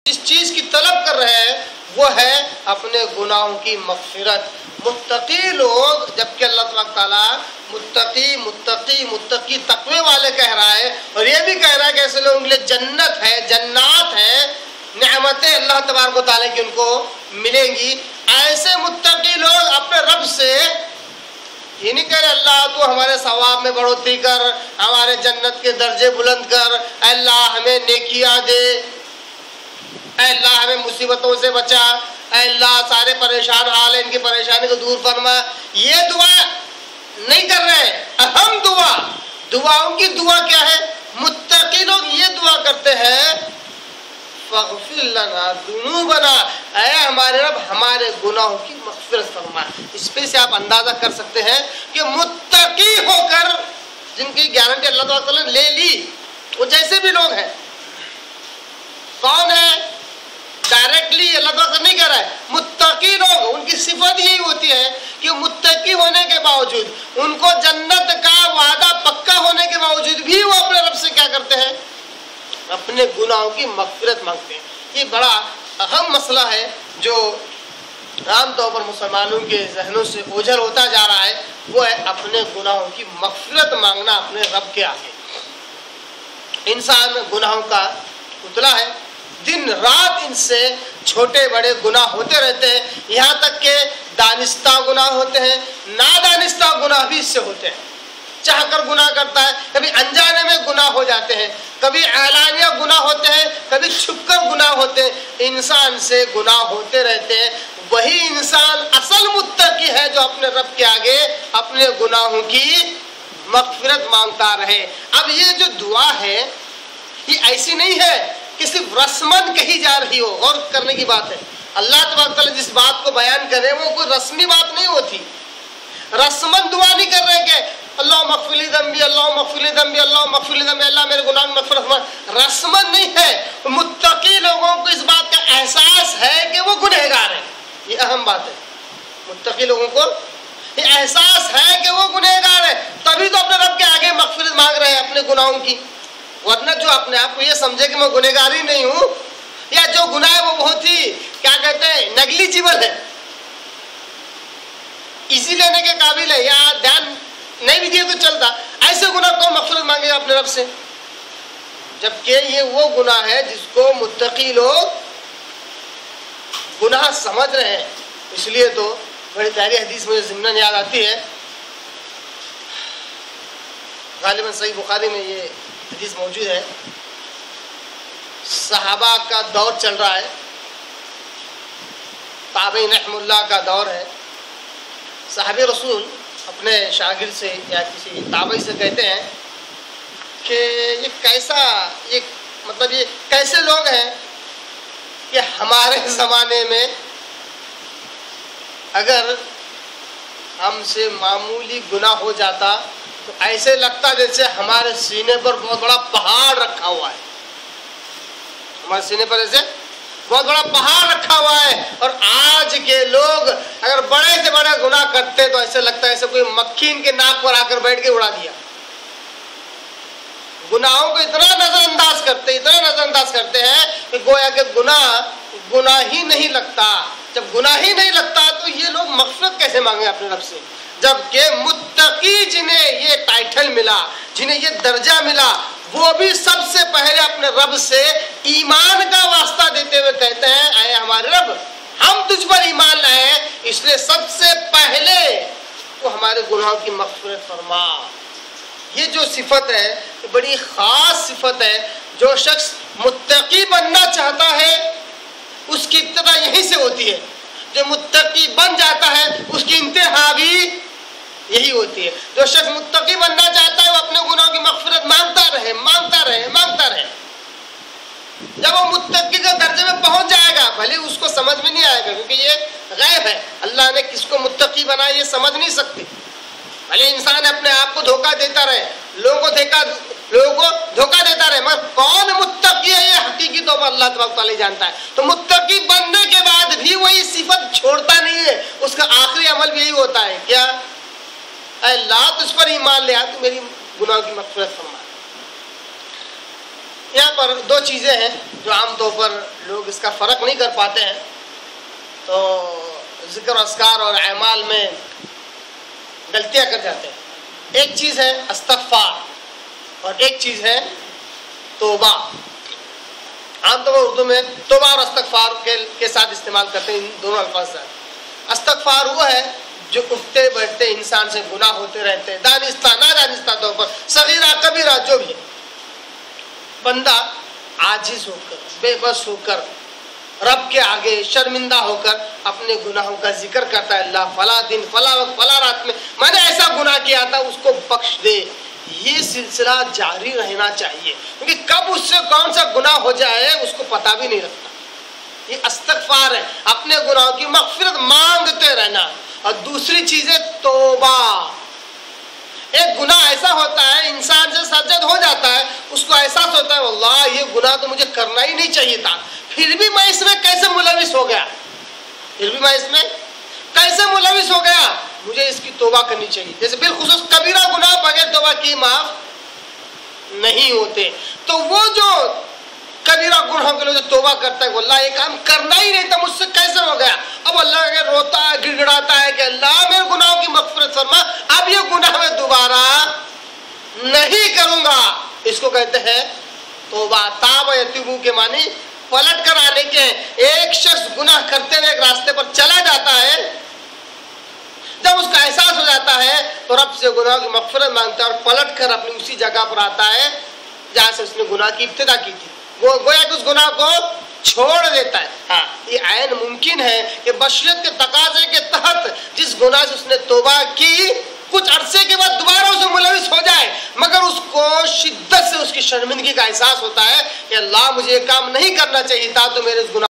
جس چیز کی طلب کر رہے ہیں وہ ہے اپنے گناہوں کی مغفرت. متقی لوگ، جبکہ اللہ تبارک تعالیٰ متقی تقوی والے کہہ رہا ہے، اور یہ بھی کہہ رہا ہے کہ ایسے لوگوں کے لیے جنت ہے، جنات ہے، نعمتیں اللہ تبارک و تعالیٰ کی ان کو ملیں گی. ایسے متقی لوگ اپنے رب سے یہ نہیں کہہ رہے اللہ تو ہمارے ثواب میں بڑھوتری کر، ہمارے جنت کے درجے بلند کر، اے اللہ ہمیں نیکیاں دے، اے اللہ ہمیں مصیبتوں سے بچا، اے اللہ سارے پریشان حال ہیں ان کی پریشانی کو دور فرما. یہ دعا نہیں کر رہے. اہم دعاؤں کی دعا کیا ہے؟ متقی لوگ یہ دعا کرتے ہیں فاغفر لنا ذنوبنا، اے ہمارے رب ہمارے گناہوں کی مغفرت فرما. اس پہ سے آپ اندازہ کر سکتے ہیں کہ متقی ہو کر جن کی گارنٹی اللہ تعالیٰ نے لے لی، وہ جیسے بھی لوگ ہیں، کون ہے؟ ڈائریکٹلی اللہ تعالیٰ نہیں کہہ رہا ہے. متقی لوگ، ان کی صفت یہی ہوتی ہے کہ متقی ہونے کے باوجود، ان کو جنت کا وعدہ پکا ہونے کے باوجود بھی وہ اپنے رب سے کیا کرتے ہیں؟ اپنے گناہوں کی مغفرت مانگتے ہیں. یہ بڑا اہم مسئلہ ہے جو عام طور پر مسلمانوں کے ذہنوں سے اوجھل ہوتا جا رہا ہے، وہ ہے اپنے گناہوں کی مغفرت مانگنا اپنے رب کے آگے. انسان گناہوں کا پتلا ہے، دن رات ان سے چھوٹے بڑے گناہ ہوتے رہتے ہیں، یہاں تک کہ دانستہ گناہ ہوتے ہیں، نادانستہ گناہ بھی اس سے ہوتے ہیں. چاہ کر گناہ کرتا ہے، کبھی انجانے میں گناہ ہو جاتے ہیں، کبھی اعلانیہ گناہ ہوتے ہیں، کبھی چھپ کر گناہ ہوتے ہیں. انسان سے گناہ ہوتے رہتے ہیں. وہی انسان اصل متقی ہے جو اپنے رب کے آگے اپنے گناہوں کی مغفرت مانگتا رہے. اب یہ جو دعا ہے یہ ایسی نہیں ہے کہ صرف رسمن کہی جا رہی ہو. غور کرنے کی بات ہے. اللہ تبارک تعالیٰ جس بات کو بیان کر رہے ہیں وہ کوئی رسمی بات نہیں ہوتی. رسمن دعا نہیں کر رہے کہ اللہ مغفر لی ذنبی، اللہ مغفر لی ذنبی، اللہ مغفر لی ذنبی، اللہ میرے گناہ میں مغفرت فرما. رسمن نہیں ہے. متقی لوگوں کو اس بات کا احساس ہے کہ وہ گنہگار ہیں. یہ اہم بات ہے. متقی لوگوں کو یہ احساس ہے کہ وہ گنہگار ہیں، تبھی تو اپنے رب کے آگے مغفرت مانگ رہے ہیں اپنے گناہوں کی. ورنہ جو اپنے آپ کو یہ سمجھے کہ میں گنہگار ہی نہیں ہوں، یا جو گناہ ہے وہ بہت ہی کیا کہتے ہیں نیگلیجیبل ہے، ایزی لینے کے قابل ہے، یا دھیان نہیں بھی دیے تو چلتا، ایسے گناہ کو مغفرت مانگے گا اپنے رب سے. جبکہ یہ وہ گناہ ہے جس کو متقی لوگ گناہ سمجھ رہے ہیں. اس لیے تو بڑی پیاری حدیث مجھے ضمناً یاد آتی ہے، غالباً صحیح بخاری میں یہ حدیث موجود ہے. صحابہ کا دور چل رہا ہے، تابعین رحم اللہ کا دور ہے. صحابی رسول اپنے شاگرد سے یا کسی تابعی سے کہتے ہیں کہ یہ کیسے لوگ ہیں کہ ہمارے زمانے میں اگر ہم سے معمولی گناہ ہو جاتا تو ایسے لگتا جیسے ہمارے سینے پر بہت بڑا پہاڑ رکھا ہوا ہے. ہمارے سینے پر ایسے بہت بڑا پہاڑ رکھا ہوا ہے. اور آج کے لوگ اگر بڑے سے بڑے گناہ کرتے تو ایسے لگتا ہے ایسے کوئی مکھی ان کے ناک پر آ کر بیٹھ کے اڑا دیا. گناہوں کو اتنا نظر انداز کرتے ہیں کہ گویا کہ گناہ ہی نہیں لگتا. جب گناہ ہی نہیں لگتا تو یہ لوگ مغفرت کیسے مانگے اپنے رب سے؟ جبکہ متقی جنہیں یہ ٹائٹل ملا، جنہیں یہ درجہ ملا، وہ بھی سب سے پہلے اپنے رب سے ایمان کا واسطہ دیتے ہوئے کہتے ہیں اے ہمارے رب ہم تجھ پر ایمان لائے ہیں، اس لیے سب سے پہلے تو ہمارے گناہوں کی مغفرت فرما. یہ جو صفت ہے یہ بڑی خاص صفت ہے. جو شخص متقی بننا چاہتا ہے اس کی ابتدا یہیں سے ہوتی ہے. جو متقی بن جاتا ہے اس کی انتہا بھی یہی ہوتی ہے. جو شخص متقی بننا چاہتا ہے وہ اپنے گناہوں کی مغفرت مانگتا رہے. جب وہ متقی کے درجے میں پہنچ جائے گا، بھلے اس کو سمجھ میں نہیں آئے گا کیونکہ یہ غیب ہے، اللہ نے کس کو متقی بنایا یہ سمجھ نہیں سکتے. بھلے انسان اپنے آپ کو دھوکہ دیتا رہے، لوگوں کو دھوکہ دیتا رہے، مگر کون متقی ہے یہ حقیقی طور پر اللہ تبارک تعالیٰ جانتا ہے. تو متقی بننے کے بعد بھی وہی صفت چھوڑتا نہیں ہے. اس کا آخری عمل بھی یہی ہوتا ہے کیا؟ اے اللہ تجھ پر ایمان لیا تو میری گناہ کی مغفرت فرما. یہاں پر دو چیزیں ہیں جو عام طور پر لوگ اس کا فرق نہیں کر پاتے ہیں. تو ذکر و اذکار اور اعمال میں غلطیاں کر جاتے ہیں. ایک چیز ہے استغفار اور ایک چیز ہے توبہ. عام طور پر اردو میں توبہ اور استغفار کے ساتھ استعمال کرتے ہیں ان دونوں الفاظ سے. استغفار وہ ہے جو اٹھتے بیٹھتے انسان سے گناہ ہوتے رہتے ہیں، دانستہ نادانستہ طور پر، صغیرہ کبیرہ جو بھی. بندہ عاجز ہو کر، بے بس ہو کر، رب کے آگے شرمندہ ہو کر اپنے گناہوں کا ذکر کرتا ہے. اللہ فلاں دن فلاں وقت فلاں رات میں نے ایسا گناہ کیا تھا، اس کو بخش دے. یہ سلسلہ جاری رہنا چاہیے، کیونکہ کب اس سے کون سا گناہ ہو جائے اس کو پتہ بھی نہیں لگتا. یہ استغفار ہے، اپنے گناہوں کی مغفرت مانگتے رہنا. اور دوسری چیز ہے توبہ. ایک گناہ ایسا ہوتا ہے انسان سے سرزد ہو جاتا ہے، اس کو احساس ہوتا ہے واللہ یہ گناہ تو مجھے کرنا ہی نہیں چاہیے تھا، پھر بھی میں اس میں کیسے ملوث ہو گیا، مجھے اس کی توبہ کرنی چاہیے. جیسے بالخصوص کبیرہ گناہ بغیر توبہ کی معاف نہیں ہوتے. تو وہ جو کبیرہ گناہوں کے لیے جو توبہ کرتا ہے واللہ یہ کام کرنا ہی نہیں تھا، مجھ سے کیسے ہو گیا، اب اللہ کے روتا ہے گڑ گڑاتا ہے کہ اللہ میرے گناہوں کی مغفرت فرما، اب یہ گناہ میں دوبارہ نہیں کروں گا. اس کو کہتے ہیں توبہ. تاب یتوبو کے معنی پلٹ کر آنے کے. ایک شخص گناہ کرتے ہوئے ایک راستے پر چلا جاتا ہے، جب اس کا احساس ہو جاتا ہے تو رب سے گناہ کی مغفرت مانگتا ہے اور پلٹ کر اپنی اسی جگہ پر آتا ہے جہاں سے اس نے گناہ کی ابتدا کی تھی. وہ گویا کہ اس گناہ کو چھوڑ دیتا ہے. ہاں یہ عین ممکن ہے کہ بشریت کے تقاضے کے تحت جس گناہ سے اس نے توبہ کی کچھ عرصے کے بعد دوبارہ اسے ملوث ہو جائے، مگر اس کو شدت سے اس کی شرمندگی کا احساس ہوتا ہے کہ اللہ مجھے یہ کام نہیں کرنا چاہیے تھا، تو میرے اس گناہ